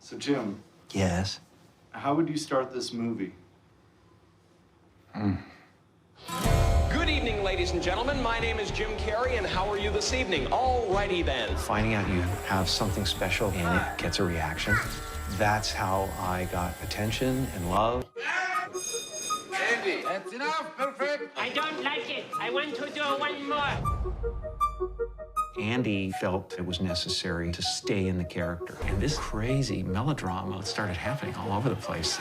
So, Jim. Yes? How would you start this movie? Good evening, ladies and gentlemen. My name is Jim Carrey, and how are you this evening? Alrighty then. Finding out you have something special and it gets a reaction. That's how I got attention and love. Andy, that's enough. Perfect. I don't like it. I want to do one more. Andy felt it was necessary to stay in the character. And this crazy melodrama started happening all over the place.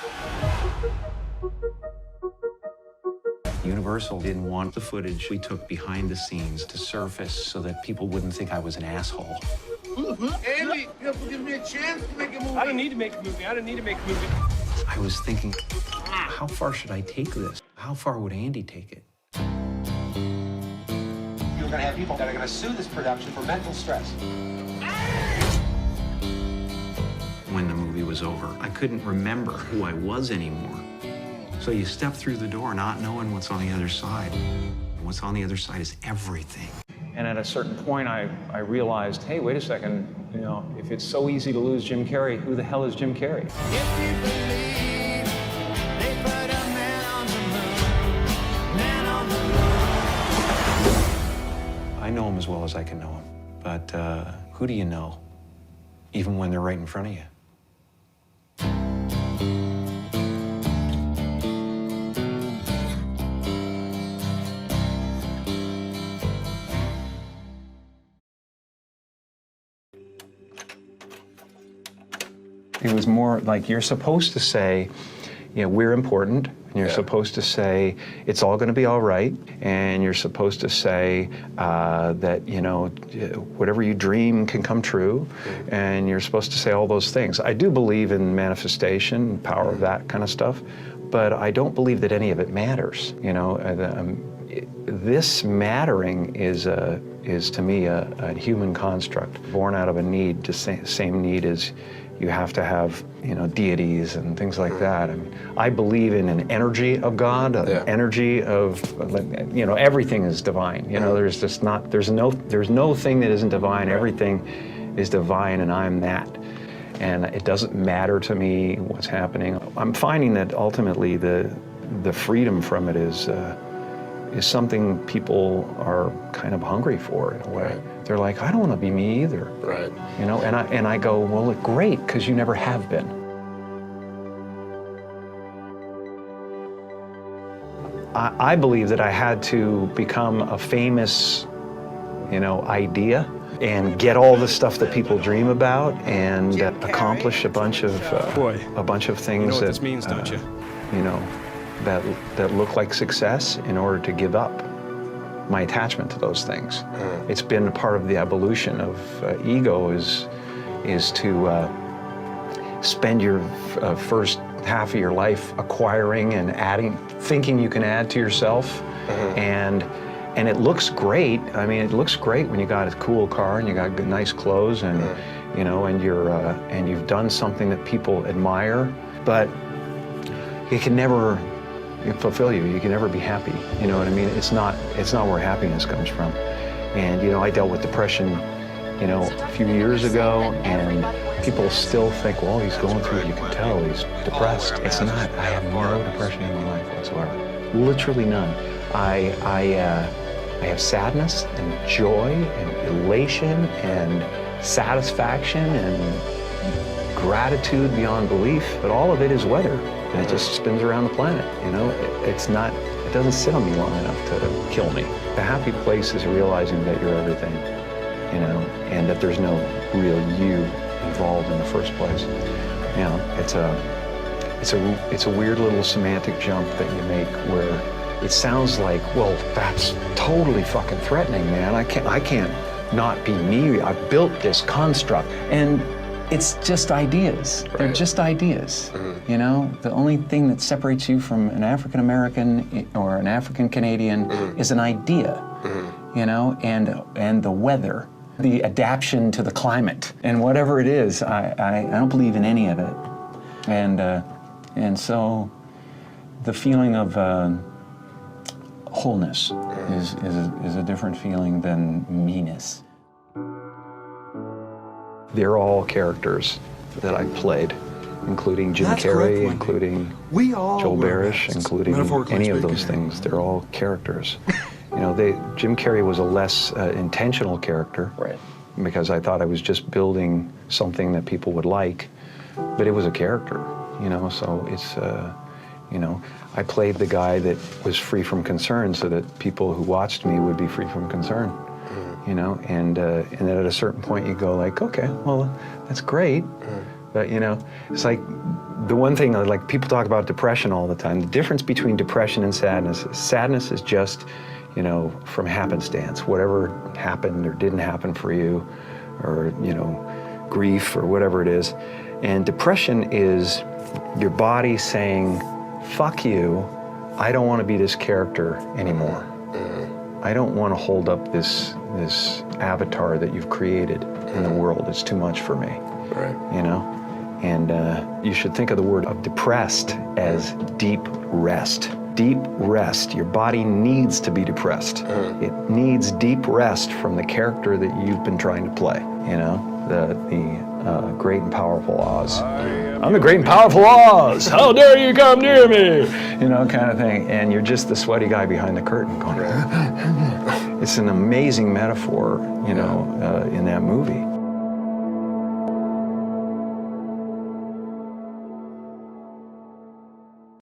Universal didn't want the footage we took behind the scenes to surface so that people wouldn't think I was an asshole. Andy, you have to give me a chance to make a movie. I don't need to make a movie. I don't need to make a movie. I was thinking, how far should I take this? How far would Andy take it? You're gonna have people that are gonna sue this production for mental stress. When the movie was over, I couldn't remember who I was anymore. So you step through the door not knowing what's on the other side. What's on the other side is everything. And at a certain point, I realized, hey, wait a second, you know, if it's so easy to lose Jim Carrey, who the hell is Jim Carrey? I know him as well as I can know him, but who do you know, even when they're right in front of you? It was more like you're supposed to say, you know, we're important, and you're supposed to say it's all going to be all right, and you're supposed to say that, you know, whatever you dream can come true, and you're supposed to say all those things. I do believe in manifestation, power of that kind of stuff, but I don't believe that any of it matters. You know, this mattering is to me a human construct, born out of a need, the same need as you have to have, you know, deities and things like that. I mean, I believe in an energy of God, an energy of, you know, everything is divine. You know, there's just not, there's no thing that isn't divine. Everything is divine, and I'm that. And it doesn't matter to me what's happening. I'm finding that ultimately the freedom from it is something people are kind of hungry for in a way. Right. They're like, I don't want to be me either. Right. You know, and I go, well, great, because you never have been. I believe that I had to become a famous, you know, idea and get all the stuff that people dream about and accomplish a bunch of things you know what this means, don't you? You know, that look like success in order to give up my attachment to those things. It's been a part of the evolution of ego is to spend your first half of your life acquiring and adding, thinking you can add to yourself, and it looks great. I mean, it looks great when you got a cool car and you got good, nice clothes, and you know, and you've done something that people admire, but it can never fulfill you. You can never be happy. You know what I mean? It's not where happiness comes from. And you know, I dealt with depression, you know, a few years ago, and people still think, well, he's going through it. You can tell he's depressed. It's not. I have no depression in my life whatsoever. Literally none. I have sadness and joy and elation and satisfaction and gratitude beyond belief, but all of it is weather. And it just spins around the planet, you know? It doesn't sit on me long enough to kill me. The happy place is realizing that you're everything, you know, and that there's no real you involved in the first place. You know, it's a weird little semantic jump that you make where it sounds like, well, that's totally fucking threatening, man. I can't not be me. I built this construct. And it's just ideas. Right. They're just ideas. You know, the only thing that separates you from an African American or an African Canadian is an idea. You know, and the weather, the adaptation to the climate, and whatever it is, I don't believe in any of it. And so the feeling of wholeness is a different feeling than meanness. They're all characters that I played, including Jim That's correct, Carrey, Wendy. including We all Joel wear Barish, masks, including metaphorically any of those speaking. things. They're all characters. You know, Jim Carrey was a less intentional character, Right. because I thought I was just building something that people would like, but it was a character, you know, so it's, you know, I played the guy that was free from concern so that people who watched me would be free from concern, you know, and then at a certain point you go like, okay, well, that's great, but you know, it's like the one thing, like people talk about depression all the time, the difference between depression and sadness is just, you know, from happenstance, whatever happened or didn't happen for you, or, you know, grief or whatever it is. And depression is your body saying, fuck you, I don't want to be this character anymore. I don't want to hold up this avatar that you've created in the world. It's too much for me, you know? And you should think of the word of depressed as deep rest. Deep rest. Your body needs to be depressed. It needs deep rest from the character that you've been trying to play, you know? The great and powerful Oz. I'm the great and powerful Oz! How dare you come near me! You know, kind of thing. And you're just the sweaty guy behind the curtain going, it's an amazing metaphor, you know, in that movie.